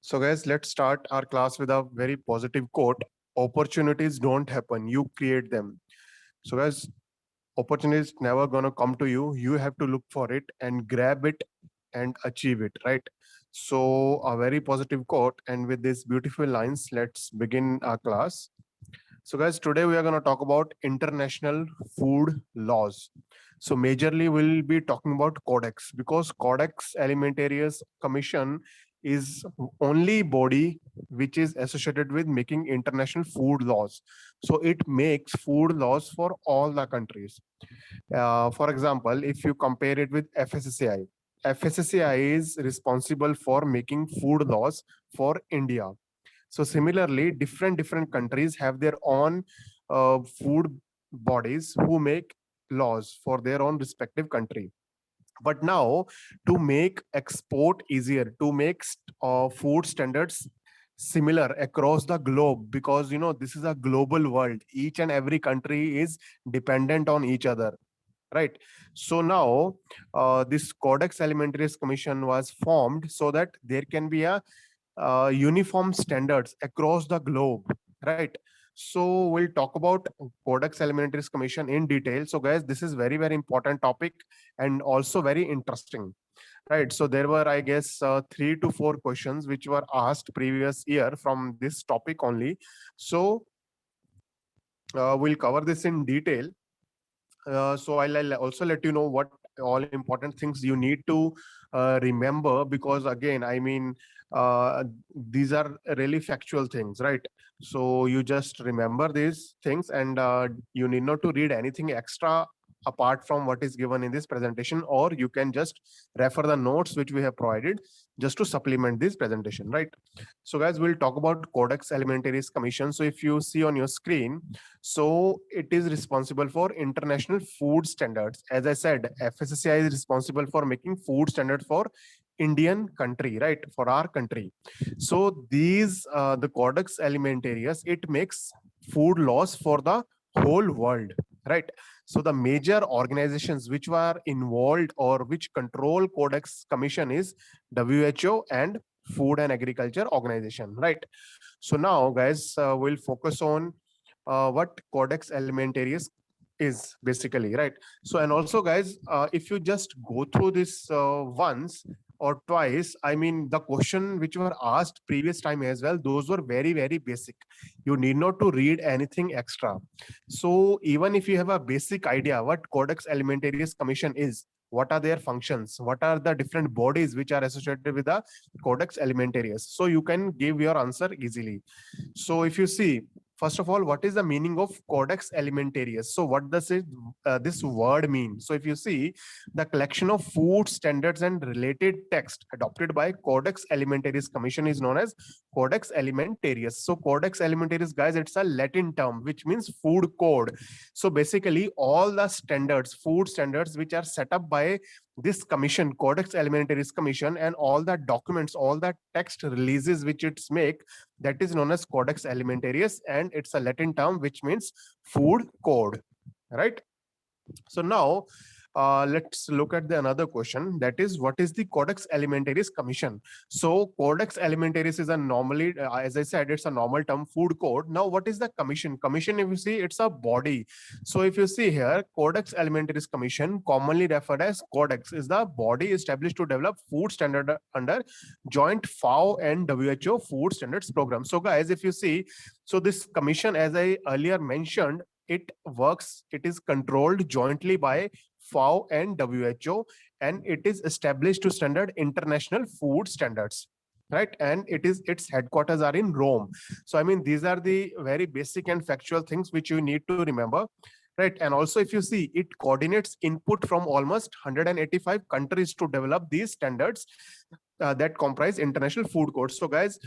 So, guys, let's start our class with a very positive quote. Opportunities don't happen, you create them. So, guys, opportunities never gonna come to you. You have to look for it and grab it and achieve it, right? So, a very positive quote. And with these beautiful lines, let's begin our class. So, guys, today we are going to talk about international food laws. So, majorly, we'll be talking about Codex because Codex Alimentarius Commission is only body which is associated with making international food laws. So, it makes food laws for all the countries. For example, if you compare it with FSSAI, FSSAI is responsible for making food laws for India. So similarly, different countries have their own food bodies who make laws for their own respective country. But now, to make export easier, to make food standards similar across the globe, because this is a global world, each and every country is dependent on each other, right? So now this Codex Alimentarius Commission was formed so that there can be a uniform standards across the globe, right? So we'll talk about Codex Alimentarius Commission in detail. So guys, this is very important topic and also very interesting, right? So there were, I guess, 3 to 4 questions which were asked previous year from this topic only. So we'll cover this in detail. So I'll also let you know what all important things you need to remember, because again, I mean, these are really factual things, right? So you just remember these things, and you need not to read anything extra apart from what is given in this presentation, or you can just refer the notes which we have provided just to supplement this presentation, right? So guys, we'll talk about Codex Alimentarius Commission. So if you see on your screen, so it is responsible for international food standards. As I said, FSSAI is responsible for making food standards for Indian country, right? For our country. So these, the Codex Alimentarius, it makes food laws for the whole world, right? So the major organizations which were involved or which control Codex Commission is WHO and Food and Agriculture Organization, right? So now, guys, we'll focus on what Codex Alimentarius is basically, right? So, and also, guys, if you just go through this once or twice, I mean, the question which were asked previous time as well, those were very basic. You need not to read anything extra. So even if you have a basic idea what Codex Alimentarius Commission is, what are their functions, what are the different bodies which are associated with the Codex Alimentarius, so you can give your answer easily. So if you see, first of all, what is the meaning of Codex Alimentarius? So what does this word mean? So if you see, the collection of food standards and related text adopted by Codex Alimentarius Commission is known as Codex Alimentarius. So Codex Alimentarius, guys, it's a Latin term which means food code. So basically all the standards, food standards which are set up by this commission, Codex Alimentarius Commission, and all the documents, all the text releases which it's make, that is known as Codex Alimentarius, and it's a Latin term which means food code, right? So now let's look at the another question, that is, what is the Codex Alimentarius Commission? So Codex Alimentarius is a normally, as I said, it's a normal term, food code. Now what is the commission? Commission, if you see, it's a body. So if you see here, Codex Alimentarius Commission, commonly referred as Codex, is the body established to develop food standard under joint FAO and WHO food standards program. So guys, if you see, so this commission, as I earlier mentioned, it works, it is controlled jointly by FAO and WHO, and it is established to standard international food standards, right? And its headquarters are in Rome. So I mean, these are the very basic and factual things which you need to remember, right? And also, if you see, it coordinates input from almost 185 countries to develop these standards that comprise international food codes. So guys,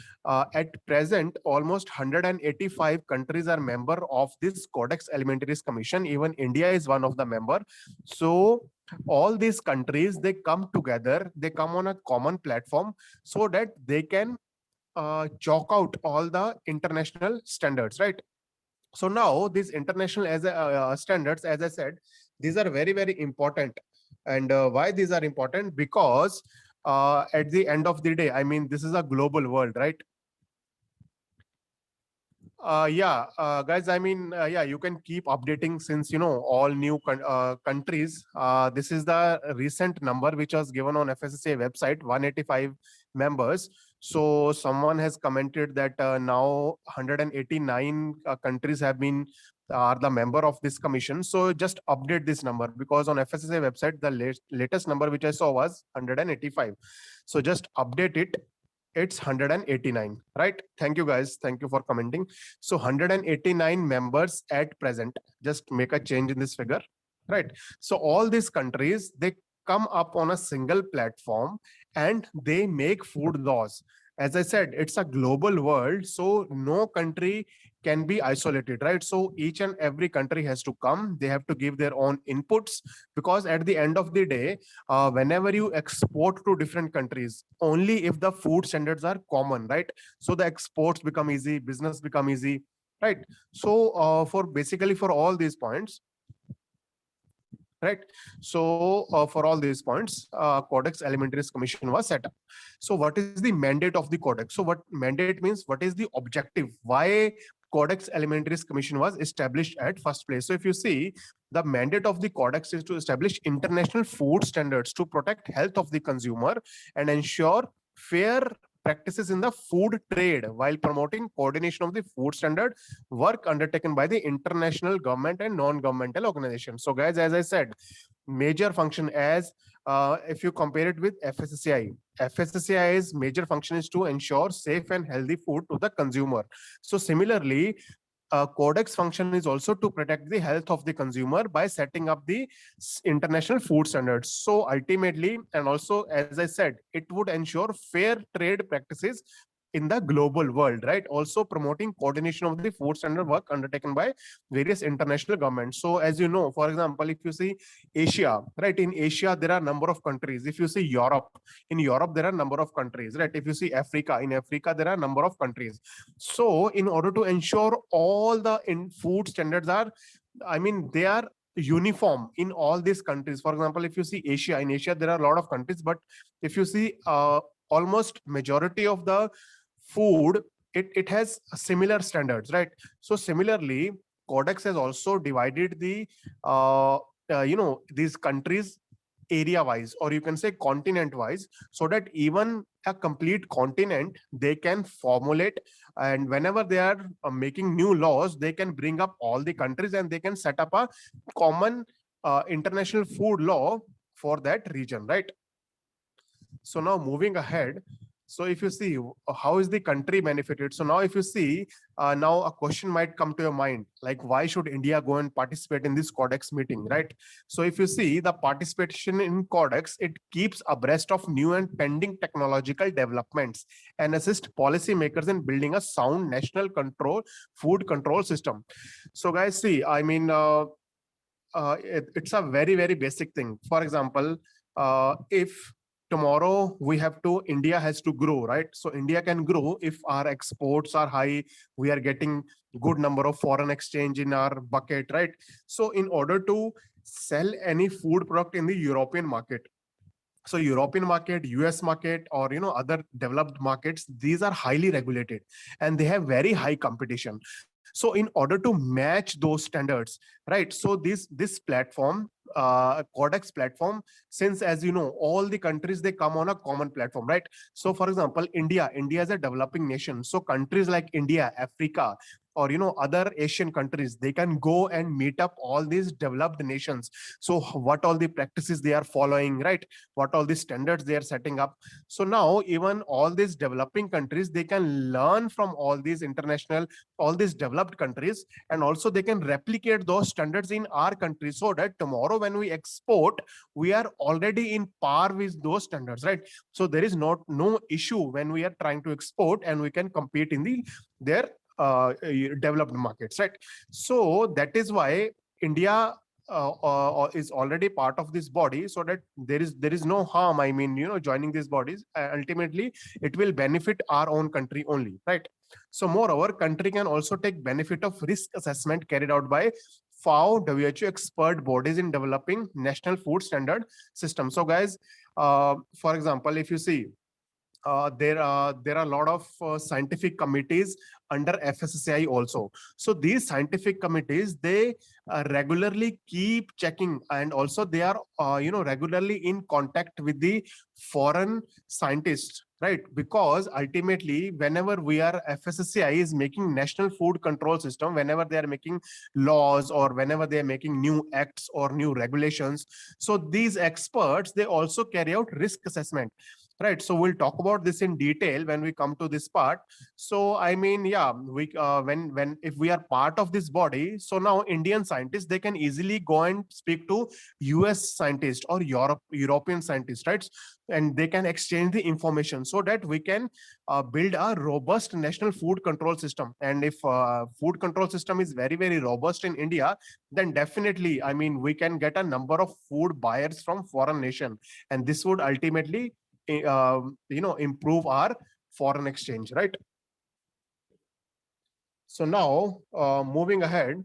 at present, almost 185 countries are member of this Codex Alimentarius Commission. Even India is one of the member. So all these countries, they come together, they come on a common platform so that they can chalk out all the international standards, right? So now these international standards, as I said, these are very important. And why these are important? Because at the end of the day, I mean, this is a global world, right? Guys, I mean, yeah, you can keep updating since, all new countries. This is the recent number which was given on FSSA website, 185 members. So someone has commented that now 189 countries have been are the member of this commission. So just update this number, because on FSSA website, the latest number which I saw was 185. So just update it. It's 189, right? Thank you, guys. Thank you for commenting. So 189 members at present. Just make a change in this figure, right? So all these countries, they come up on a single platform and they make food laws. As I said, it's a global world, so no country can be isolated, right? So each and every country has to come. They have to give their own inputs, because at the end of the day, whenever you export to different countries, only if the food standards are common, right? So the exports become easy, business become easy, right? So for basically for all these points, right? So for all these points, Codex Alimentarius Commission was set up. So what is the mandate of the Codex? So what mandate means, what is the objective? Why Codex Alimentarius Commission was established at first place? So if you see, the mandate of the Codex is to establish international food standards to protect health of the consumer and ensure fair practices in the food trade while promoting coordination of the food standard work undertaken by the international government and non-governmental organizations. So guys, as I said, major function, as if you compare it with FSSAI's major function is to ensure safe and healthy food to the consumer. So similarly, Codex function is also to protect the health of the consumer by setting up the international food standards. So ultimately, and also, as I said, it would ensure fair trade practices in the global world, right? Also promoting coordination of the food standard work undertaken by various international governments. So as you know, for example, if you see Asia, right? In Asia, there are a number of countries. If you see Europe, in Europe, there are a number of countries, right? If you see Africa, in Africa, there are a number of countries. So in order to ensure all the food standards are, I mean, they are uniform in all these countries. For example, if you see Asia, in Asia, there are a lot of countries, but if you see almost majority of the food, it has similar standards, right? So similarly, Codex has also divided the these countries area wise, or you can say continent wise, so that even a complete continent they can formulate, and whenever they are making new laws, they can bring up all the countries and they can set up a common international food law for that region, right? So now moving ahead, so if you see how is the country benefited, so now if you see, now a question might come to your mind, like why should India go and participate in this Codex meeting, right? So if you see the participation in Codex, it keeps abreast of new and pending technological developments and assist policymakers in building a sound national food control system. So guys, see, I mean, it's a very, very basic thing. For example, if tomorrow we have to, India has to grow, right? So India can grow if our exports are high, we are getting good number of foreign exchange in our bucket, right? So in order to sell any food product in the European market, so European market, US market, or other developed markets, these are highly regulated and they have very high competition. So in order to match those standards, right? So this platform, Codex platform, since as you know, all the countries, they come on a common platform, right? So for example, India is a developing nation, so countries like India, Africa, or other Asian countries, they can go and meet up all these developed nations. So what all the practices they are following, right? What all the standards they are setting up. So now even all these developing countries, they can learn from all these developed countries, and also they can replicate those standards in our country, so that tomorrow when we export, we are already in par with those standards, right? So there is no issue when we are trying to export, and we can compete in their developed markets, right? So that is why India is already part of this body, so that there is no harm, I mean, joining these bodies. Ultimately it will benefit our own country only, right? So moreover, country can also take benefit of risk assessment carried out by FAO, WHO expert bodies in developing national food standard system. So guys, For example, if you see, there are a lot of scientific committees under FSSAI also. So these scientific committees, they regularly keep checking, and also they are regularly in contact with the foreign scientists, right? Because ultimately, whenever we are FSSAI is making national food control system, whenever they are making laws or whenever they are making new acts or new regulations, so these experts, they also carry out risk assessment, right? So we'll talk about this in detail when we come to this part. So I mean, yeah, we when if we are part of this body, so now Indian scientists, they can easily go and speak to US scientists or European scientists, right? And they can exchange the information so that we can build a robust national food control system. And if food control system is very robust in India, then definitely, I mean, we can get a number of food buyers from foreign nation, and this would ultimately improve our foreign exchange, right? So now, moving ahead,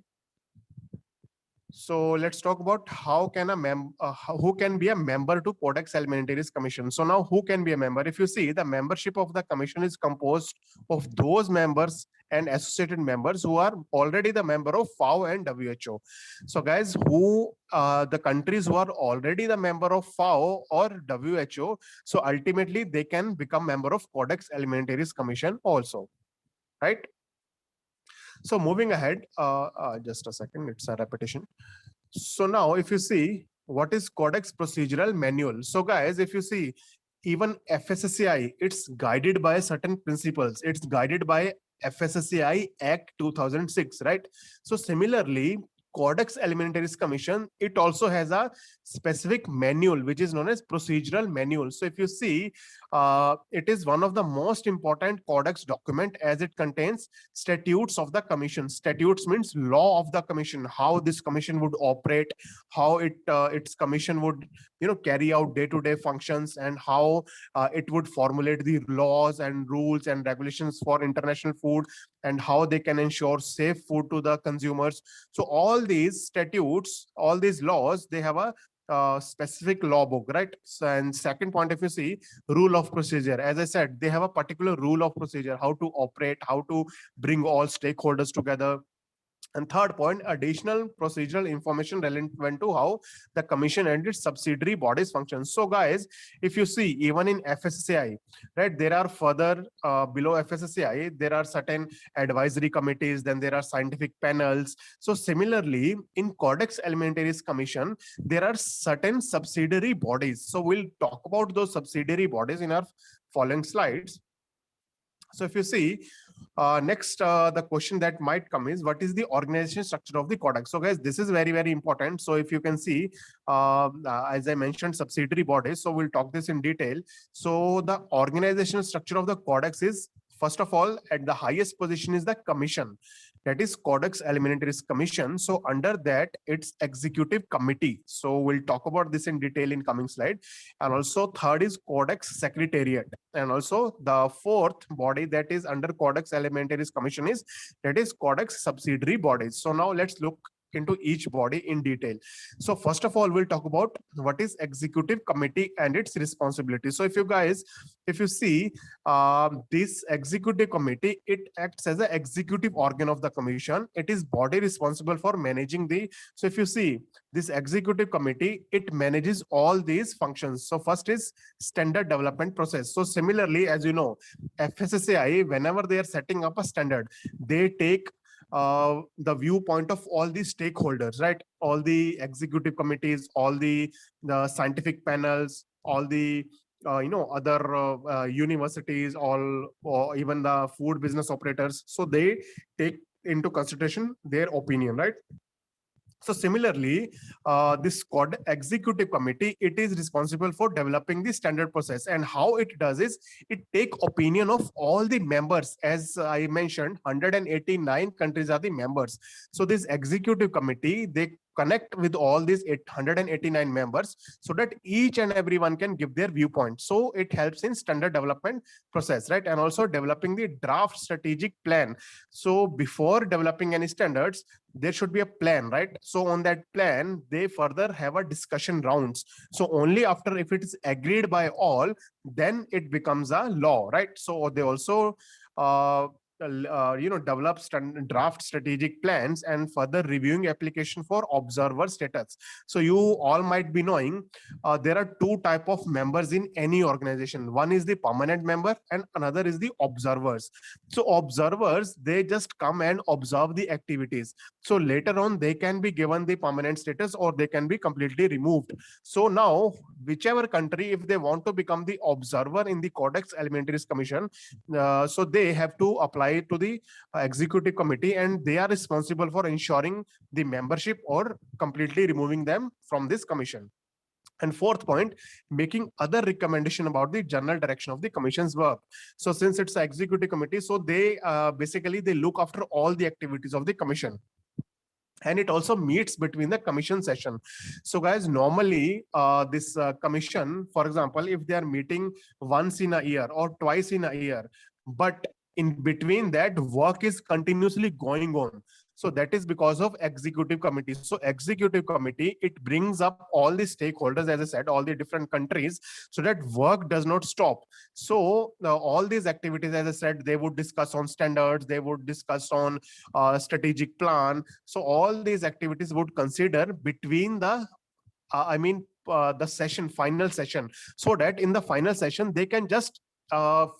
so let's talk about how can who can be a member to Codex Alimentarius Commission. So now, who can be a member? If you see, the membership of the commission is composed of those members and associated members who are already the member of FAO and WHO. So guys, who the countries who are already the member of FAO or WHO, so ultimately they can become member of Codex Alimentarius Commission also, right? So moving ahead, just a second, it's a repetition. So now if you see, what is Codex Procedural Manual? So guys, if you see, even FSSAI, it's guided by certain principles. It's guided by FSSAI Act 2006, right? So similarly, Codex Alimentarius Commission, it also has a specific manual, which is known as procedural manual. So if you see, it is one of the most important codex document, as it contains statutes of the commission. Statutes means law of the commission, how this commission would operate, how its commission would carry out day-to-day functions, and how it would formulate the laws and rules and regulations for international food, and how they can ensure safe food to the consumers. So all these statutes, all these laws, they have a specific law book, right? So, and second point, if you see, rule of procedure, as I said, they have a particular rule of procedure, how to operate, how to bring all stakeholders together. And third point, additional procedural information relevant to how the commission and its subsidiary bodies function. So guys, if you see, even in FSSAI, right, there are further below FSSAI, there are certain advisory committees, then there are scientific panels. So similarly, in Codex Alimentarius Commission, there are certain subsidiary bodies. So we'll talk about those subsidiary bodies in our following slides. So if you see, next, the question that might come is, what is the organization structure of the Codex? So guys, this is very important. So if you can see, as I mentioned, subsidiary bodies. So we'll talk this in detail. So the organizational structure of the Codex is, first of all, at the highest position is the commission, that is Codex Alimentarius Commission. So under that, it's executive committee. So we'll talk about this in detail in coming slide. And also third is Codex Secretariat. And also the fourth body that is under Codex Alimentarius Commission is, that is Codex subsidiary bodies. So now let's look into each body in detail. So first of all, we'll talk about what is executive committee and its responsibility. So if you see, this executive committee, it acts as an executive organ of the commission. It is body responsible for managing the, so if you see, this executive committee, it manages all these functions. So first is standard development process. So similarly, as you know, FSSAI, whenever they are setting up a standard, they take the viewpoint of all the stakeholders, right? All the executive committees, all the scientific panels, all the other universities, all, or even the food business operators. So they take into consideration their opinion, right? So similarly, this executive committee, it is responsible for developing the standard process, and how it does is, it take opinion of all the members. As I mentioned, 189 countries are the members. So this executive committee, they connect with all these 889 members so that each and everyone can give their viewpoint. So it helps in standard development process, right? And also developing the draft strategic plan. So before developing any standards, there should be a plan, right? So on that plan, they further have a discussion rounds. So only after, if it is agreed by all, then it becomes a law, right? So they also develop draft strategic plans and further reviewing application for observer status. So you all might be knowing there are two type of members in any organization. One is the permanent member and another is the observers. So observers, they just come and observe the activities. So later on, they can be given the permanent status or they can be completely removed. So now, whichever country, if they want to become the observer in the Codex Alimentarius Commission, so they have to apply to the executive committee, and they are responsible for ensuring the membership or completely removing them from this commission. And fourth point, making other recommendation about the general direction of the commission's work. So since it's an executive committee, so they basically they look after all the activities of the commission. And it also meets between the commission session. So guys, normally this commission, for example, if they are meeting once in a year or twice in a year, but in between that, work is continuously going on. So that is because of executive committee. So executive committee, it brings up all the stakeholders, as I said, all the different countries, so that work does not stop. So all these activities, as I said, they would discuss on standards, they would discuss on strategic plan. So all these activities would consider between the the session, final session, so that in the final session they can just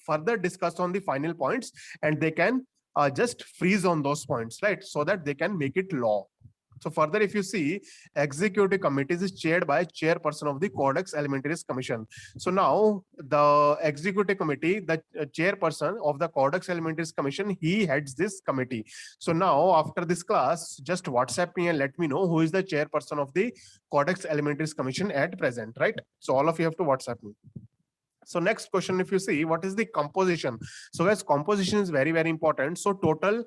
further discuss on the final points, and they can just freeze on those points, right? So that they can make it law. So further, if you see, executive committees is chaired by chairperson of the Codex Alimentarius Commission. So now the executive committee, the chairperson of the Codex Alimentarius Commission, he heads this committee. So now after this class, just WhatsApp me and let me know who is the chairperson of the Codex Alimentarius Commission at present, right? So all of you have to WhatsApp me. So next question, if you see, what is the composition? So guys, composition is very, very important. So total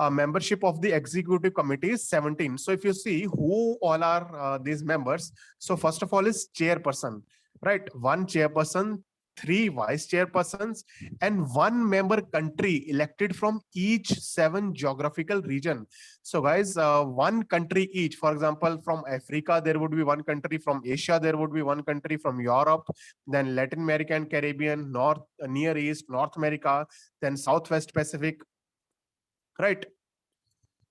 membership of the executive committee is 17. So if you see who all are these members, so first of all is chairperson, right? One chairperson, 3 vice chairpersons, and 1 member country elected from each 7 geographical region. So guys, 1 country each. For example, from Africa, there would be 1 country. From Asia, there would be 1 country. From Europe, then Latin America and Caribbean, Near East, North America, then Southwest Pacific, right?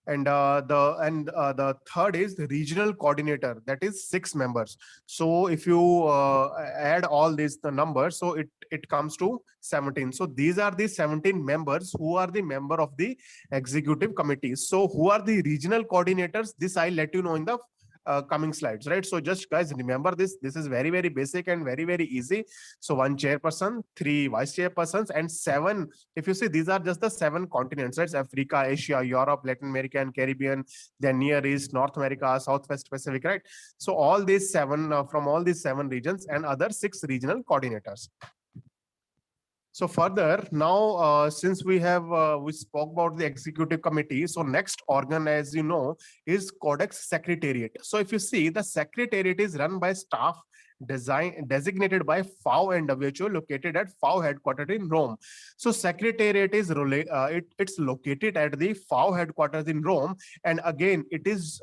And the third is the regional coordinator, that is 6 members. So if you add all these the numbers, so it comes to 17. So these are the 17 members who are the member of the executive committee. So who are the regional coordinators? This I'll let you know in the coming slides, right? So just guys, remember this. This is very, very basic and very, very easy. So 1 chairperson, 3 vice chairpersons, and 7. If you see, these are just the 7 continents, right? Africa, Asia, Europe, Latin America, and Caribbean, then Near East, North America, Southwest Pacific, right? So all these 7 from all these 7 regions, and other 6 regional coordinators. So further, now since we spoke about the executive committee, so next organ, as you know, is Codex Secretariat. So if you see, the secretariat is run by staff designated by FAO and WHO, located at FAO headquarters in Rome. So secretariat is it's located at the FAO headquarters in Rome, and again it is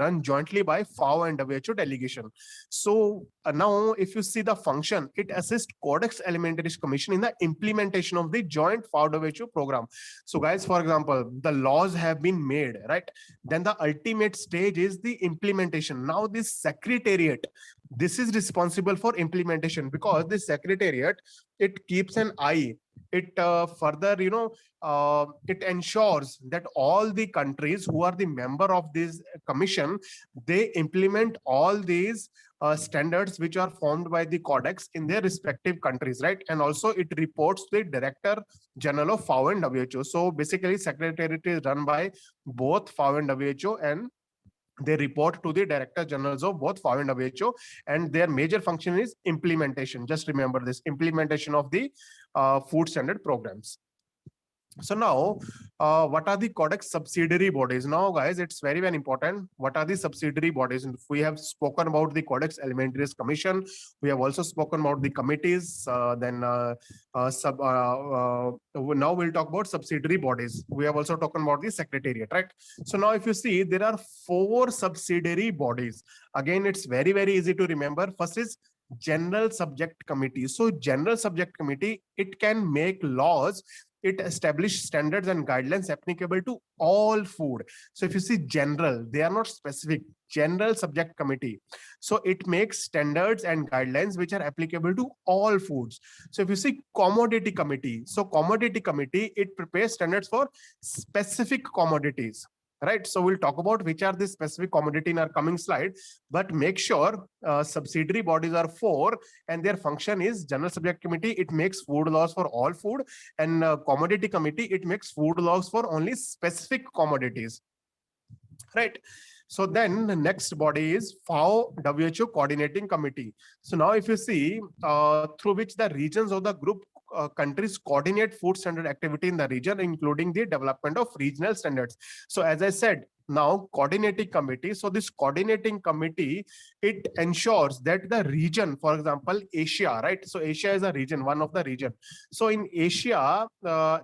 run jointly by FAO and WHO delegation. So now if you see the function, it assists Codex Alimentarius Commission in the implementation of the joint FAO WHO program. So guys, for example, the laws have been made, right? Then the ultimate stage is the implementation. Now this secretariat, this is responsible for implementation, because the secretariat, it keeps an eye. It further, it ensures that all the countries who are the member of this commission, they implement all these standards which are formed by the Codex in their respective countries, right? And also it reports to the Director General of FAO and WHO. So basically, secretariat is run by both FAO and WHO, and they report to the Director Generals of both FAO and WHO, and their major function is implementation. Just remember this, implementation of the food standard programs. So now, what are the Codex subsidiary bodies? Now, guys, it's very, very important. What are the subsidiary bodies? And we have spoken about the Codex Alimentarius Commission. We have also spoken about the committees. Now we'll talk about subsidiary bodies. We have also talked about the secretariat, right? So now, if you see, there are 4 subsidiary bodies. Again, it's very, very easy to remember. First is General Subject Committee. So General Subject Committee, it can make laws, it establishes standards and guidelines applicable to all food. So if you see general, they are not specific. General Subject Committee, so it makes standards and guidelines which are applicable to all foods. So if you see Commodity Committee, so Commodity Committee, it prepares standards for specific commodities, right? So we'll talk about which are the specific commodity in our coming slide, but make sure subsidiary bodies are 4 and their function is General Subject Committee, it makes food laws for all food, and Commodity Committee, it makes food laws for only specific commodities, right? So then the next body is FAO WHO Coordinating Committee. So now if you see, through which the regions of the group countries coordinate food standard activity in the region, including the development of regional standards. So as I said, now coordinating committee. So this coordinating committee, it ensures that the region, for example, Asia, right? So Asia is a region, one of the region. So in Asia,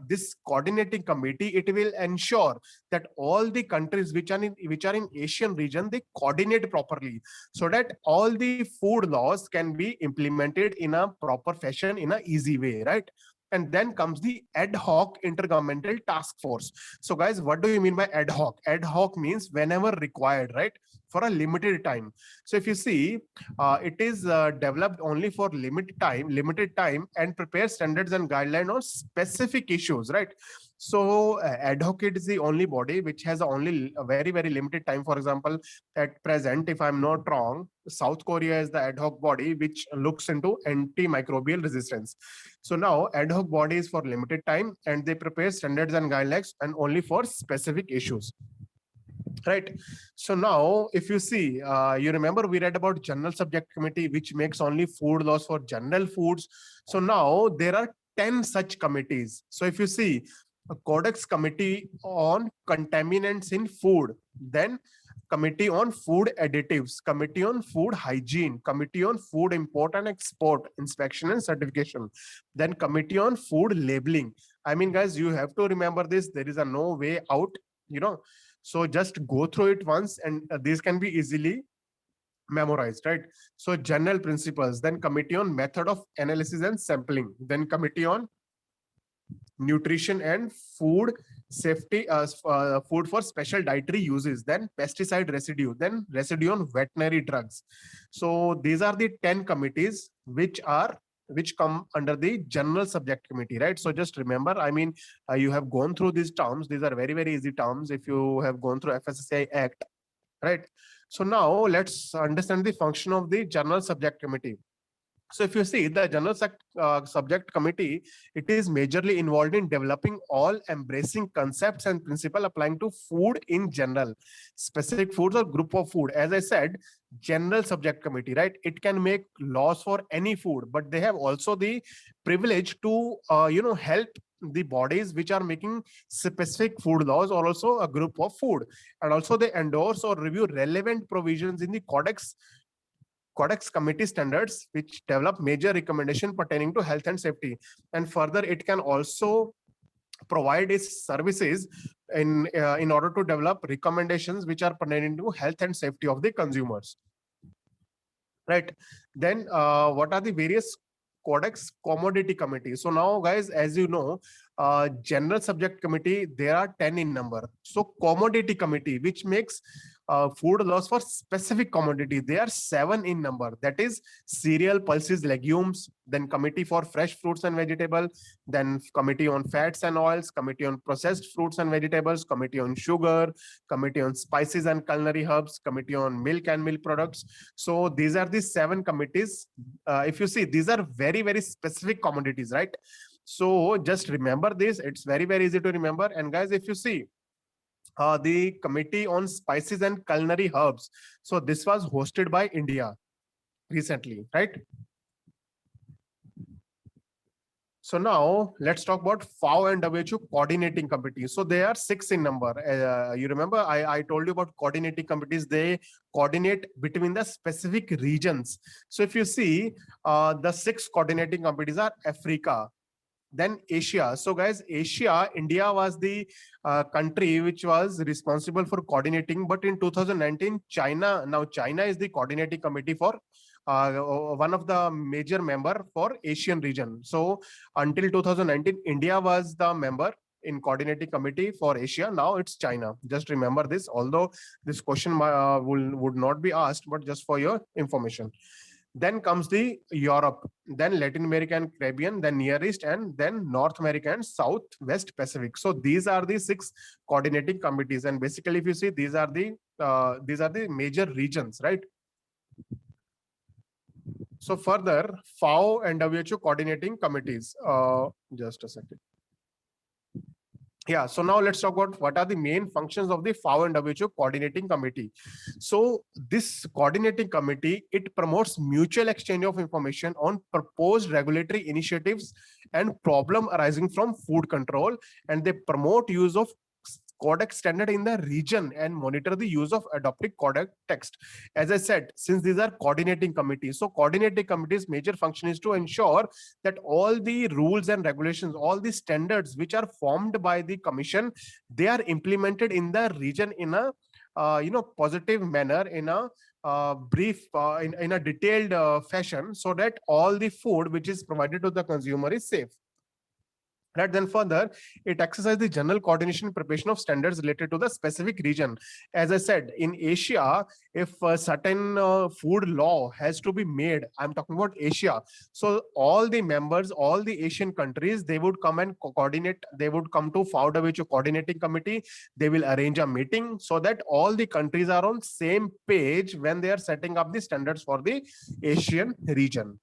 this coordinating committee, it will ensure that all the countries which are in Asian region, they coordinate properly so that all the food laws can be implemented in a proper fashion, in a easy way, right? And then comes the ad hoc intergovernmental task force. So guys, what do you mean by ad hoc? Ad hoc means whenever required, right? For a limited time. So if you see, it is developed only for limited time, and prepares standards and guidelines on specific issues, right? So ad hoc is the only body which has only a very, very limited time. For example, at present, if I'm not wrong, South Korea is the ad hoc body which looks into antimicrobial resistance. So now ad hoc body is for limited time and they prepare standards and guidelines and only for specific issues, right? So now if you see, you remember we read about General Subject Committee which makes only food laws for general foods. So now there are 10 such committees. So if you see, a Codex Committee on Contaminants in Food, then Committee on Food Additives, Committee on Food Hygiene, Committee on Food Import and Export, Inspection and Certification, then Committee on Food Labeling. I mean, guys, you have to remember this. There is a no way out, you know. So just go through it once, and these can be easily memorized, right? So general principles, then Committee on Method of Analysis and Sampling, then Committee on Nutrition and Food Safety, food for special dietary uses, then pesticide residue, then residue on veterinary drugs. So these are the 10 committees which come under the General Subject Committee, right? So just remember, I mean, you have gone through these terms. These are very, very easy terms if you have gone through FSSAI Act, right? So now let's understand the function of the General Subject Committee. So if you see the General Subject Committee, it is majorly involved in developing all embracing concepts and principles applying to food in general, specific foods or group of food. As I said, General Subject Committee, right? It can make laws for any food, but they have also the privilege to, help the bodies which are making specific food laws or also a group of food. And also they endorse or review relevant provisions in the Codex Committee standards, which develop major recommendation pertaining to health and safety. And further, it can also provide its services in order to develop recommendations which are pertaining to health and safety of the consumers, right? Then what are the various Codex Commodity Committee? So now, guys, as you know, General Subject Committee, there are 10 in number. So Commodity Committee, which makes food laws for specific commodity, they are 7 in number. That is cereal, pulses, legumes, then Committee for Fresh Fruits and Vegetables, then Committee on Fats and Oils, Committee on Processed Fruits and Vegetables, Committee on Sugar, Committee on Spices and Culinary Herbs, Committee on Milk and Milk Products. So these are the 7 committees. If you see, these are very, very specific commodities, right? So just remember this. It's very, very easy to remember. And guys, if you see, the Committee on Spices and Culinary Herbs, so this was hosted by India recently, right? So now let's talk about FAO and WHO coordinating committees. So they are 6 in number. You remember I told you about coordinating committees. They coordinate between the specific regions. So if you see, the 6 coordinating committees are Africa, then Asia. So guys, Asia, India was the country which was responsible for coordinating, but in 2019, China is the coordinating committee for one of the major member for Asian region. So until 2019, India was the member in coordinating committee for Asia. Now it's China. Just remember this, although this question would not be asked, but just for your information. Then comes the Europe, then Latin America and Caribbean, then Near East, and then North America and Southwest Pacific. So these are the 6 coordinating committees. And basically, if you see, these are the major regions, right? So further, FAO and WHO coordinating committees. Just a second. Yeah, so now let's talk about what are the main functions of the FAO and WHO coordinating committee. So this coordinating committee, it promotes mutual exchange of information on proposed regulatory initiatives and problem arising from food control, and they promote use of Codex standard in the region and monitor the use of adopted Codex text. As I said, since these are coordinating committees, so coordinating committees' major function is to ensure that all the rules and regulations, all the standards which are formed by the commission, they are implemented in the region in a positive manner, in a brief, in a detailed fashion, so that all the food which is provided to the consumer is safe. Right, then further, it exercises the general coordination and preparation of standards related to the specific region. As I said, in Asia, if a certain food law has to be made, I'm talking about Asia. So all the members, all the Asian countries, they would come and coordinate. They would come to FAO WHO coordinating committee. They will arrange a meeting so that all the countries are on same page when they are setting up the standards for the Asian region.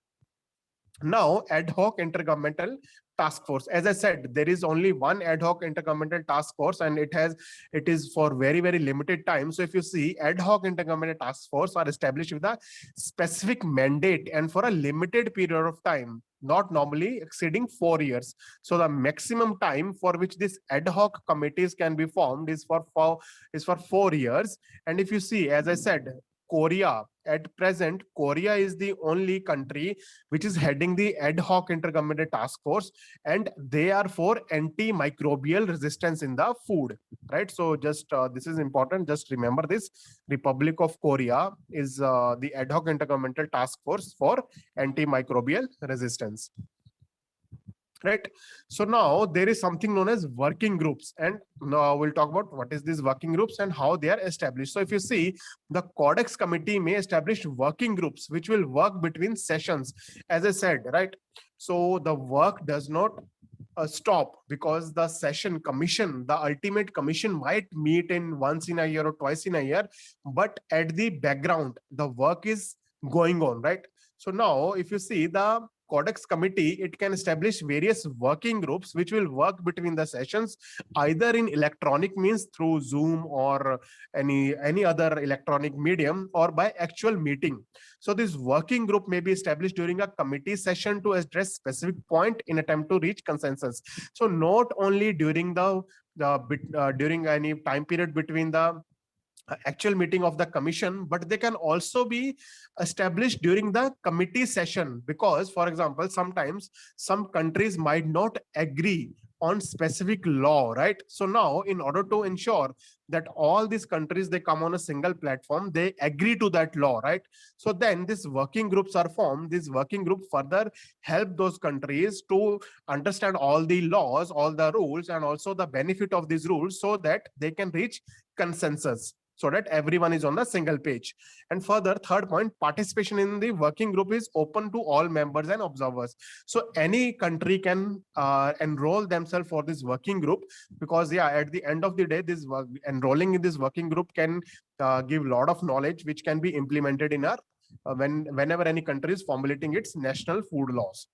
Now, ad hoc intergovernmental task force. As I said, there is only one ad hoc intergovernmental task force, and it is for very limited time. So if you see, ad hoc intergovernmental task force are established with a specific mandate and for a limited period of time, not normally exceeding 4 years. So the maximum time for which this ad hoc committees can be formed is for 4 years. And if you see, as I said, Korea, at present, Korea is the only country which is heading the ad hoc intergovernmental task force, and they are for antimicrobial resistance in the food, right? So just this is important. Just remember this. Republic of Korea is the ad hoc intergovernmental task force for antimicrobial resistance. Right. So now there is something known as working groups, and now we'll talk about what is these working groups and how they are established. So if you see, the Codex committee may establish working groups which will work between sessions. As I said, right? So the work does not stop because the session commission, the ultimate commission might meet in once in a year or twice in a year, but at the background, the work is going on, right? So now if you see the Codex committee, it can establish various working groups which will work between the sessions, either in electronic means through Zoom or any other electronic medium, or by actual meeting. So this working group may be established during a committee session to address specific point in attempt to reach consensus. So not only during during any time period between the actual meeting of the commission, but they can also be established during the committee session, because for example, sometimes some countries might not agree on specific law, right? So now in order to ensure that all these countries, they come on a single platform, they agree to that law, right? So then these working groups are formed. This working group further help those countries to understand all the laws, all the rules, and also the benefit of these rules, so that they can reach consensus, so that everyone is on the single page. And further, third point, participation in the working group is open to all members and observers. So any country can enroll themselves for this working group, because yeah, at the end of the day, this enrolling in this working group can give a lot of knowledge which can be implemented in our whenever any country is formulating its national food laws.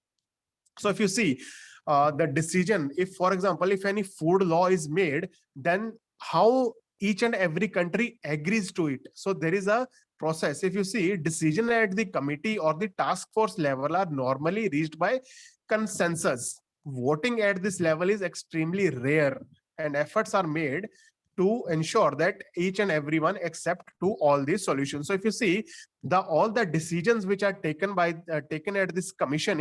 So if you see the decision, if for example, if any food law is made, then how each and every country agrees to it. So there is a process. If you see, decision at the committee or the task force level are normally reached by consensus, voting at this level is extremely rare, and efforts are made to ensure that each and everyone accept to all these solutions. So if you see, all the decisions which are taken at this commission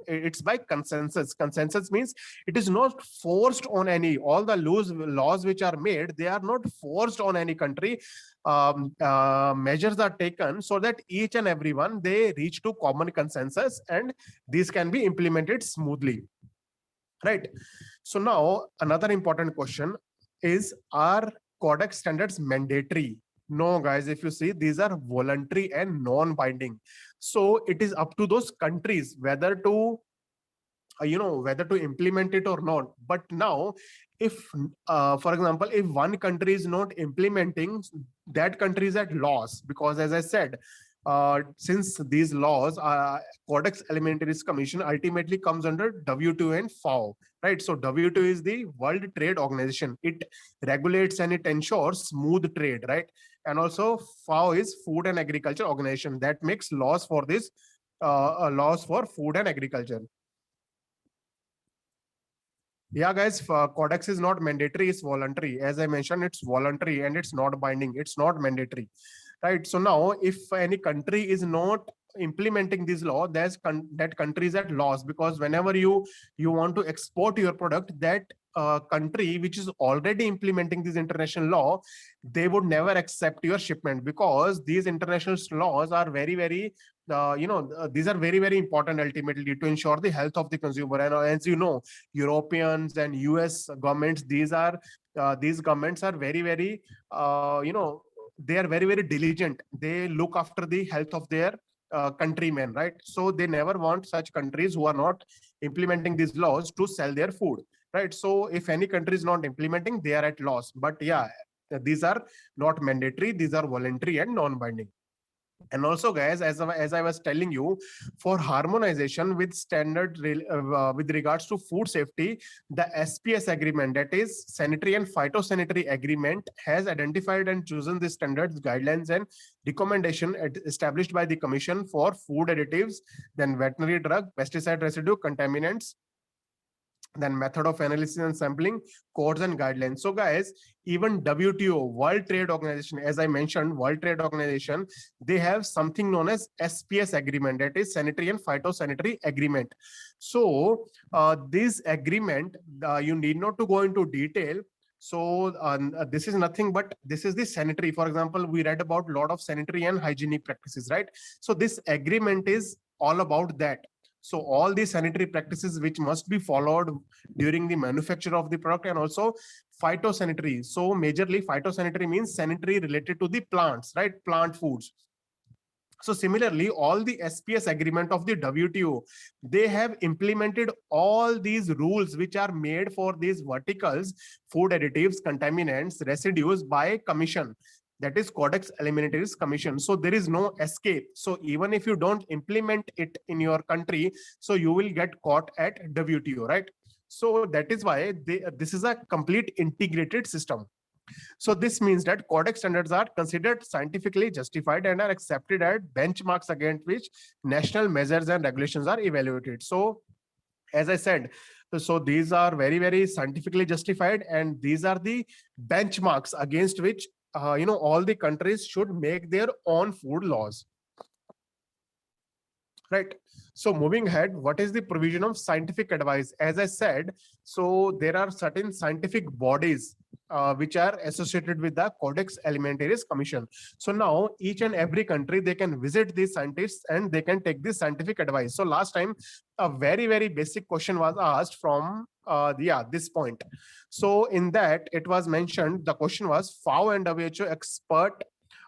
it's by consensus. Consensus means it is not forced on any. All the laws which are made, they are not forced on any country. Measures are taken so that each and everyone, they reach to common consensus, and these can be implemented smoothly, right? So now another important question is, are Codex standards mandatory? No, guys, if you see, these are voluntary and non-binding. So it is up to those countries whether to whether to implement it or not. But now, if for example, if one country is not implementing, that country is at loss, because as I said, since these laws, Codex Alimentarius Commission ultimately comes under WTO and FAO, right? So WTO is the World Trade Organization. It regulates and it ensures smooth trade, right? And also FAO is Food and Agriculture Organization, that makes laws for this laws for food and agriculture. Yeah, guys, Codex is not mandatory, it's voluntary. As I mentioned, it's voluntary and it's not binding, it's not mandatory, right? So now, if any country is not implementing this law, that country is at loss, because whenever you want to export your product, that country which is already implementing this international law, they would never accept your shipment, because these international laws are very, very these are very, very important ultimately to ensure the health of the consumer. And as you know, Europeans and US governments, these governments are very, very they are very, very diligent. They look after the health of their countrymen, right? So they never want such countries who are not implementing these laws to sell their food, right? So if any country is not implementing, they are at loss. But yeah, these are not mandatory, these are voluntary and non-binding. And also, guys, as I was telling you, for harmonization with with regards to food safety, the SPS agreement, that is Sanitary and Phytosanitary Agreement, has identified and chosen the standards, guidelines, and recommendation established by the Commission for food additives, then veterinary drug, pesticide residue, contaminants, then method of analysis and sampling, codes and guidelines. So guys, even WTO, World Trade Organization, as I mentioned, World Trade Organization, they have something known as SPS agreement, that is Sanitary and Phytosanitary Agreement. So this agreement, you need not to go into detail. So this is nothing but this is the sanitary. For example, we read about a lot of sanitary and hygienic practices, right? So this agreement is all about that. So all these sanitary practices which must be followed during the manufacture of the product, and also phytosanitary. So majorly phytosanitary means sanitary related to the plants, right? Plant foods. So similarly, all the SPS agreement of the WTO, they have implemented all these rules which are made for these verticals, food additives, contaminants, residues, by Commission. That is Codex Alimentarius Commission. So there is no escape. So even if you don't implement it in your country, so you will get caught at WTO, right? So that is why this is a complete integrated system. So this means that Codex standards are considered scientifically justified and are accepted as benchmarks against which national measures and regulations are evaluated. So as I said, so these are very, very scientifically justified, and these are the benchmarks against which all the countries should make their own food laws, right? So moving ahead, what is the provision of scientific advice? As I said, so there are certain scientific bodies which are associated with the Codex Alimentarius Commission. So now each and every country, they can visit these scientists and they can take this scientific advice. So last time, a very, very basic question was asked from this point. So in that, it was mentioned, the question was FAO and WHO expert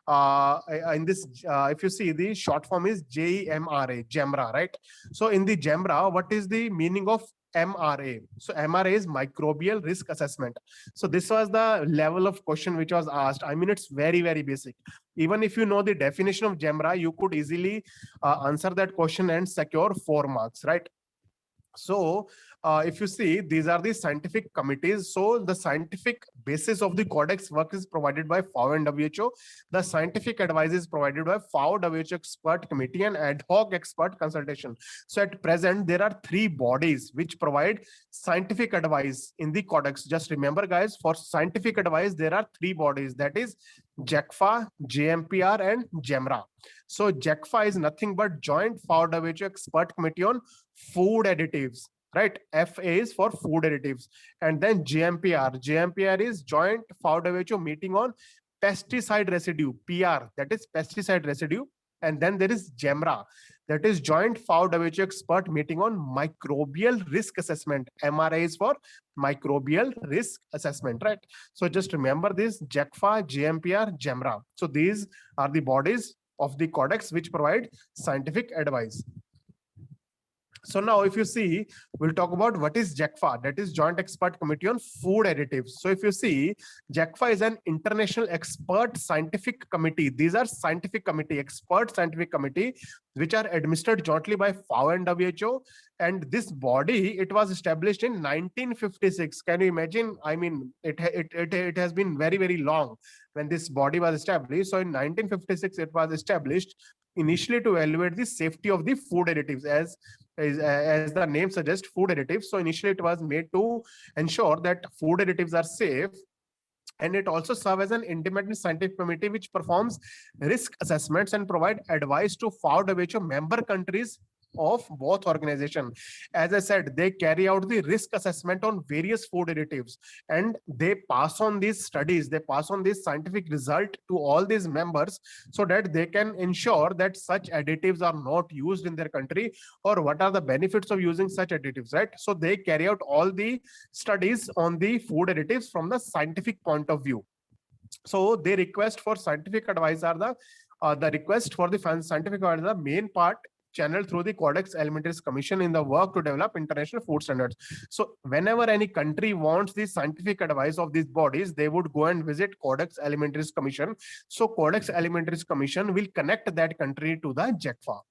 in this, if you see, the short form is JEMRA, right? So in the GEMRA, what is the meaning of MRA? So MRA is microbial risk assessment. So this was the level of question which was asked. I mean, it's very, very basic. Even if you know the definition of GEMRA, you could easily answer that question and secure 4 marks, right? So if you see, these are the scientific committees. So the scientific basis of the codex work is provided by FAO and WHO. The scientific advice is provided by FAO, WHO expert committee, and ad hoc expert consultation. So at present, there are three bodies which provide scientific advice in the codex. Just remember, guys, for scientific advice, there are three bodies, that is JECFA, JMPR, and GEMRA. So JECFA is nothing but Joint FAO WHO Expert Committee on Food Additives, right? FA is for food additives. And then JMPR is Joint FAO WHO Meeting on Pesticide Residue, PR, that is pesticide residue. And then there is GEMRA, that is Joint FAO WHO Expert Meeting on Microbial Risk Assessment. MRA is for Microbial Risk Assessment, right? So just remember this: JECFA, JMPR, GEMRA. So these are the bodies of the codex which provide scientific advice. So now if you see, we'll talk about what is JECFA, that is Joint Expert Committee on Food Additives. So if you see, JECFA is an international expert scientific committee. These are scientific committee, expert scientific committee, which are administered jointly by FAO and WHO. And this body, it was established in 1956. Can you imagine? I mean, it has been very, very long when this body was established. So in 1956, it was established initially to evaluate the safety of the food additives, as the name suggests, food additives. So initially it was made to ensure that food additives are safe. And it also serves as an independent scientific committee which performs risk assessments and provide advice to FAO WHO member countries of both organizations. As I said, they carry out the risk assessment on various food additives, and they pass on these studies, they pass on this scientific result to all these members, so that they can ensure that such additives are not used in their country, or what are the benefits of using such additives, right? So they carry out all the studies on the food additives from the scientific point of view. So they request for scientific advice are the request for the scientific advice, the main part channeled through the Codex Alimentarius Commission in the work to develop international food standards. So whenever any country wants the scientific advice of these bodies, they would go and visit Codex Alimentarius Commission. So Codex Alimentarius Commission will connect that country to the JECFA.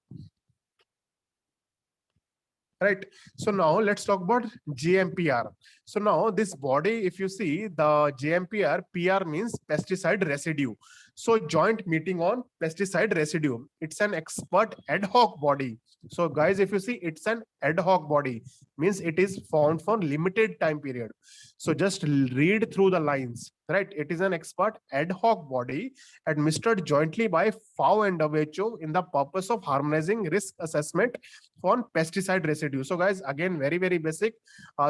Right. So now let's talk about JMPR. So now this body, if you see the JMPR, PR means pesticide residue. So joint meeting on pesticide residue. It's an expert ad hoc body. So guys, if you see, it's an ad hoc body, means it is formed for limited time period. So just read through the lines, right? It is an expert ad hoc body administered jointly by FAO and WHO in the purpose of harmonizing risk assessment on pesticide residue. So guys, again, very, very basic.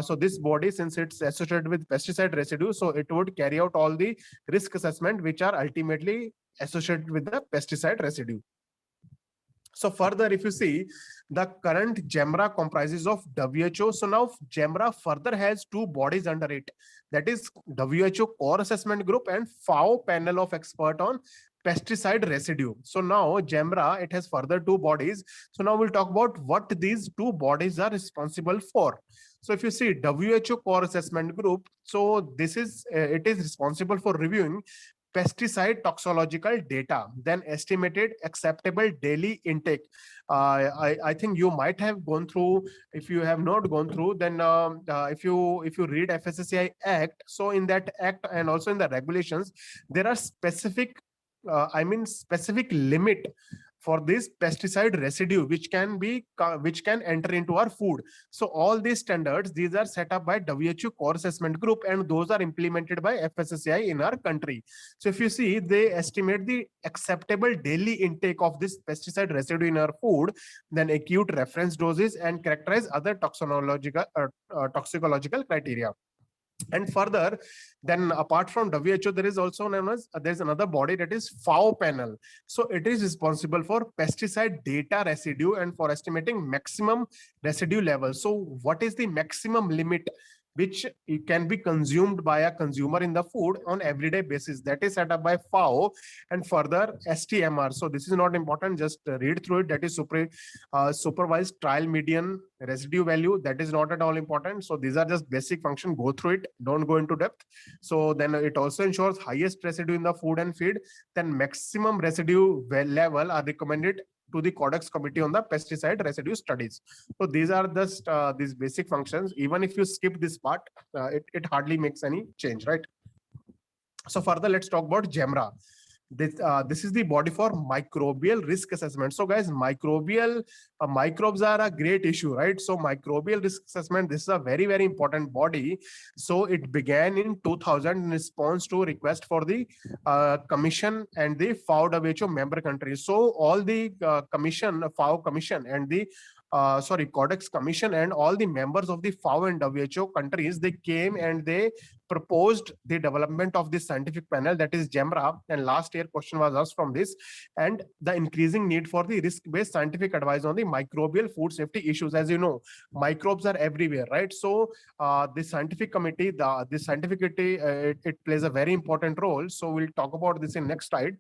So this body, since it's associated with pesticide residue, so it would carry out all the risk assessment which are ultimately associated with the pesticide residue. So further, if you see, the current GEMRA comprises of WHO. So now GEMRA further has two bodies under it, that is WHO Core Assessment Group and FAO Panel of Expert on Pesticide Residue. So now GEMRA, it has further two bodies. So now we'll talk about what these two bodies are responsible for. So if you see WHO Core Assessment Group, so this is, it is responsible for reviewing pesticide toxicological data, then estimated acceptable daily intake. I think you might have gone through. If you have not gone through, then if you read FSSAI Act, so in that act and also in the regulations, there are specific specific limit for this pesticide residue which can enter into our food. So all these standards, these are set up by WHO Core Assessment Group, and those are implemented by FSSAI in our country. So if you see, they estimate the acceptable daily intake of this pesticide residue in our food, then acute reference doses, and characterize other toxicological criteria. And further, then apart from WHO, there is also known as, there's another body, that is FAO panel. So it is responsible for pesticide data residue and for estimating maximum residue level. So what is the maximum limit which can be consumed by a consumer in the food on everyday basis? That is set up by FAO. And further, STMR. So this is not important, just read through it. That is supervised trial median residue value. That is not at all important. So these are just basic function. Go through it, don't go into depth. So then it also ensures highest residue in the food and feed. Then maximum residue level are recommended to the Codex Committee on the Pesticide Residue Studies. So these are just these basic functions. Even if you skip this part, it hardly makes any change, right? So further, let's talk about GEMRA. This is the body for microbial risk assessment. So guys, microbes are a great issue, right? So microbial risk assessment, this is a very, very important body. So it began in 2000 in response to request for the commission and the FAO WHO member countries. So all the FAO commission and the Codex Commission and all the members of the FAO and WHO countries, they came and they proposed the development of this scientific panel, that is GEMRA. And last year question was asked from this, and the increasing need for the risk-based scientific advice on the microbial food safety issues. As you know, microbes are everywhere, right? So the scientific committee, the scientific committee, it plays a very important role. So we'll talk about this in next slide.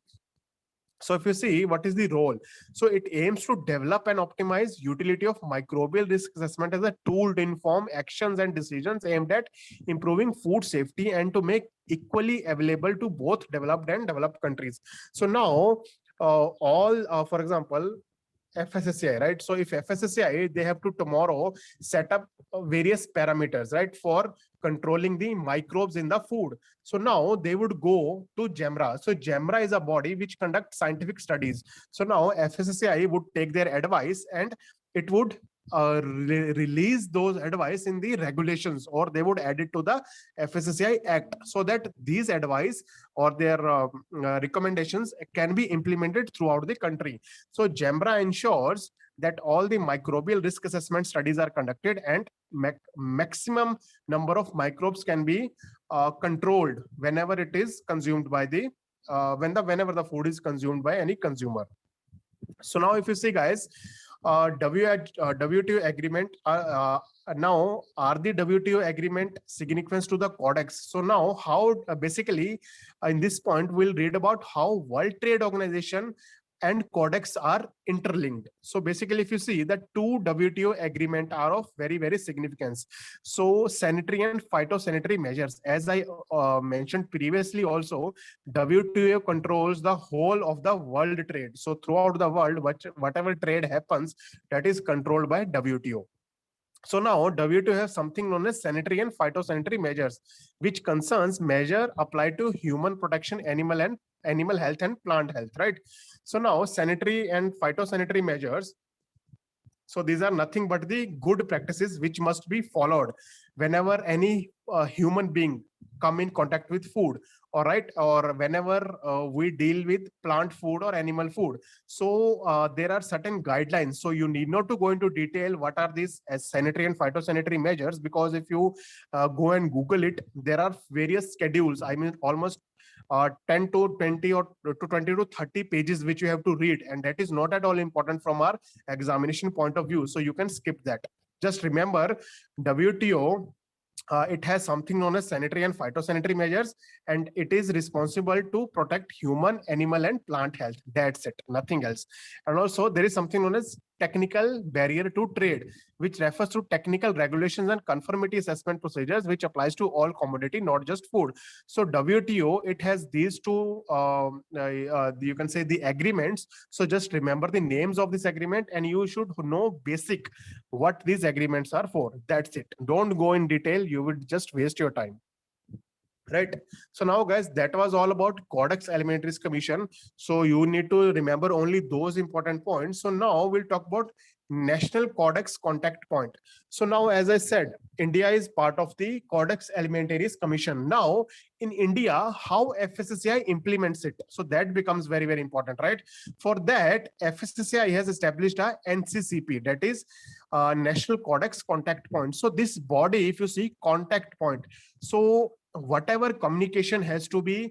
So if you see what is the role, so it aims to develop and optimize utility of microbial risk assessment as a tool to inform actions and decisions aimed at improving food safety and to make equally available to both developed and developed countries. So now for example, FSSAI, right? So if FSSAI, they have to tomorrow set up various parameters, right, for controlling the microbes in the food. So now they would go to GEMRA. So GEMRA is a body which conducts scientific studies. So now FSSAI would take their advice and it would release those advice in the regulations, or they would add it to the FSSAI Act, so that these advice or their recommendations can be implemented throughout the country. So GEMRA ensures that all the microbial risk assessment studies are conducted and maximum number of microbes can be controlled whenever it is consumed by the whenever the food is consumed by any consumer. So now if you see guys, WTO agreement, now are the WTO agreement significance to the Codex? So now how basically in this point we'll read about how World Trade Organization and Codex are interlinked. So basically, if you see, the two WTO agreement are of very, very significance. So sanitary and phytosanitary measures, as I mentioned previously also, WTO controls the whole of the world trade. So throughout the world, whatever trade happens, that is controlled by WTO. So now WTO has something known as sanitary and phytosanitary measures, which concerns measure applied to human protection, animal health and plant health, right? So now sanitary and phytosanitary measures, so these are nothing but the good practices which must be followed whenever any human being come in contact with food, all right, or whenever we deal with plant food or animal food. So there are certain guidelines. So you need not to go into detail what are these as sanitary and phytosanitary measures, because if you go and Google it, there are various schedules. I mean, almost 10 to 20 or to 20 to 30 pages which you have to read, and that is not at all important from our examination point of view. So you can skip that. Just remember, WTO, it has something known as sanitary and phytosanitary measures, and it is responsible to protect human, animal and plant health. That's it, nothing else. And also there is something known as technical barrier to trade, which refers to technical regulations and conformity assessment procedures, which applies to all commodity, not just food. So WTO, it has these two, you can say the agreements. So just remember the names of this agreement, and you should know basic what these agreements are for. That's it. Don't go in detail. You would just waste your time. Right. So now guys, that was all about Codex Alimentarius Commission. So you need to remember only those important points. So now we'll talk about National Codex Contact Point. So now, as I said, India is part of the Codex Alimentarius Commission. Now in India, how FSSAI implements it, so that becomes very, very important, right? For that, FSSAI has established a NCCP, that is National Codex Contact Point. So this body, if you see, contact point, so whatever communication has to be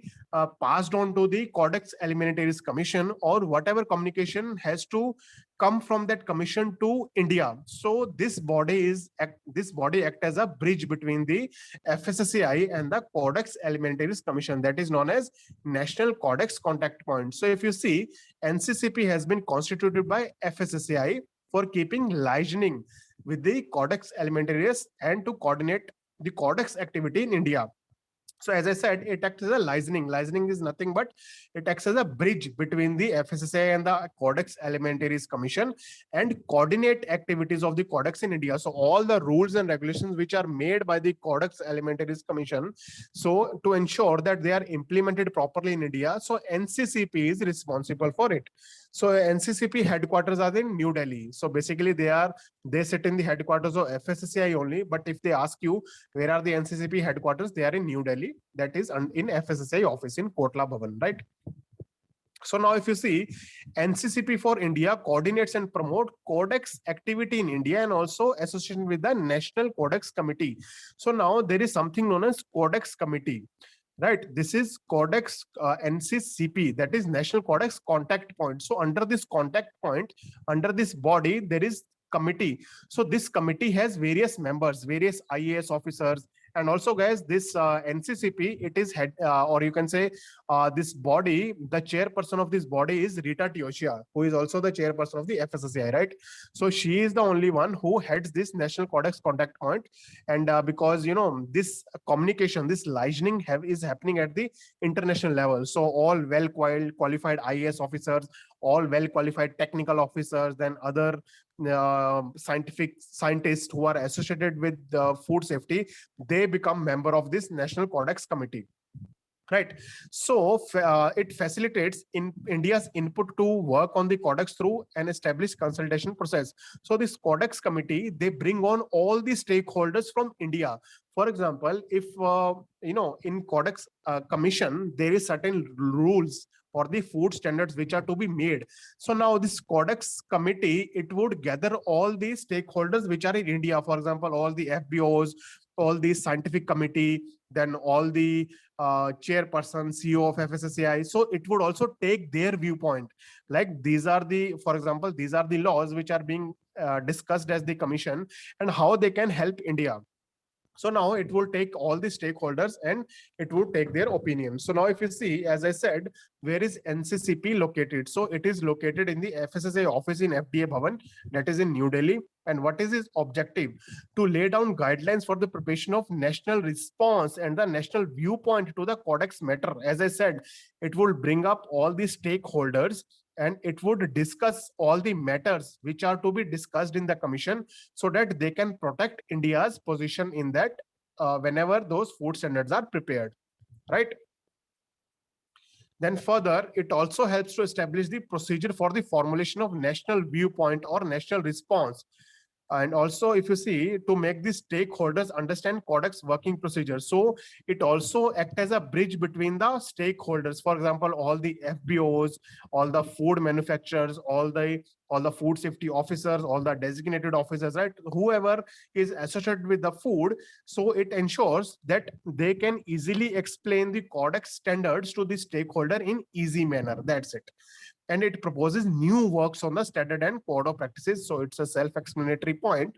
passed on to the Codex Alimentarius Commission, or whatever communication has to come from that commission to India. So this body act as a bridge between the FSSAI and the Codex Alimentarius Commission, that is known as National Codex Contact Point. So if you see, NCCP has been constituted by FSSAI for keeping liaising with the Codex Alimentarius and to coordinate the Codex activity in India. So as I said, it acts as a licensing. Licensing is nothing but it acts as a bridge between the FSSAI and the Codex Alimentarius Commission and coordinate activities of the Codex in India. So all the rules and regulations which are made by the Codex Alimentarius Commission, so to ensure that they are implemented properly in India, so NCCP is responsible for it. So NCCP headquarters are in New Delhi. So basically they sit in the headquarters of FSSAI only. But if they ask you where are the NCCP headquarters, they are in New Delhi. That is in FSSAI office in Kotla Bhavan, right? So now if you see, NCCP for India coordinates and promote Codex activity in India and also association with the National Codex Committee. So now there is something known as Codex Committee, right? This is Codex NCCP, that is National Codex Contact Point. So under this contact point, under this body, there is committee. So this committee has various members, various IAS officers, and also guys, this NCCP, it is head, or you can say this body, the chairperson of this body is Rita Tioshia, who is also the chairperson of the FSSAI, right? So she is the only one who heads this National Codex Contact Point. And because, you know, this communication, this licensing is happening at the international level. So all well qualified IAS officers, all well qualified technical officers, then other scientists who are associated with food safety, they become member of this National Codex Committee, right? So it facilitates in India's input to work on the codex through an established consultation process. So this Codex Committee, they bring on all the stakeholders from India. For example, if you know, in Codex Commission there is certain rules for the food standards which are to be made. So now this Codex Committee, it would gather all the stakeholders which are in India. For example, all the FBOs, all the scientific committee, then all the chairperson, CEO of FSSAI. So it would also take their viewpoint. Like these are the, for example, these are the laws which are being discussed as the commission and how they can help India. So now it will take all the stakeholders and it would take their opinion. So now if you see, as I said, where is NCCP located? So it is located in the FSSAI office in FDA Bhavan, that is in New Delhi. And what is its objective? To lay down guidelines for the preparation of national response and the national viewpoint to the Codex matter. As I said, it will bring up all the stakeholders and it would discuss all the matters which are to be discussed in the commission so that they can protect India's position in that whenever those food standards are prepared, right? Then further, it also helps to establish the procedure for the formulation of national viewpoint or national response. And also, if you see, to make the stakeholders understand Codex working procedures. So it also acts as a bridge between the stakeholders. For example, all the FBOs, all the food manufacturers, all the food safety officers, all the designated officers, right? Whoever is associated with the food. So it ensures that they can easily explain the Codex standards to the stakeholder in easy manner. That's it. And it proposes new works on the standard and code of practices. So it's a self-explanatory point.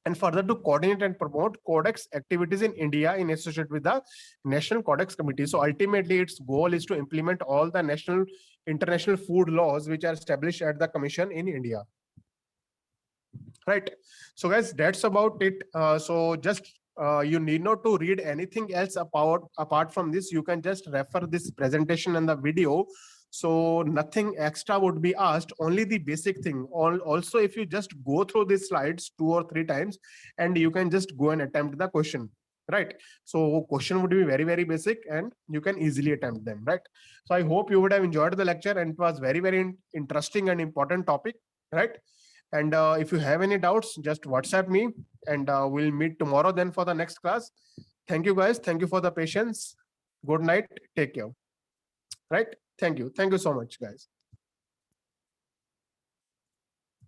And further, to coordinate and promote Codex activities in India in association with the National Codex Committee. So ultimately, its goal is to implement all the national, international food laws which are established at the Commission in India. Right. So guys, that's about it. So just you need not to read anything else apart from this. You can just refer this presentation and the video. So nothing extra would be asked, only the basic thing. Also, if you just go through these slides 2 or 3 times and you can just go and attempt the question, right? So question would be very, very basic and you can easily attempt them, right? So I hope you would have enjoyed the lecture and it was very, very interesting and important topic, right? And if you have any doubts, just WhatsApp me and we'll meet tomorrow then for the next class. Thank you guys. Thank you for the patience. Good night. Take care. Right. Thank you. Thank you so much, guys.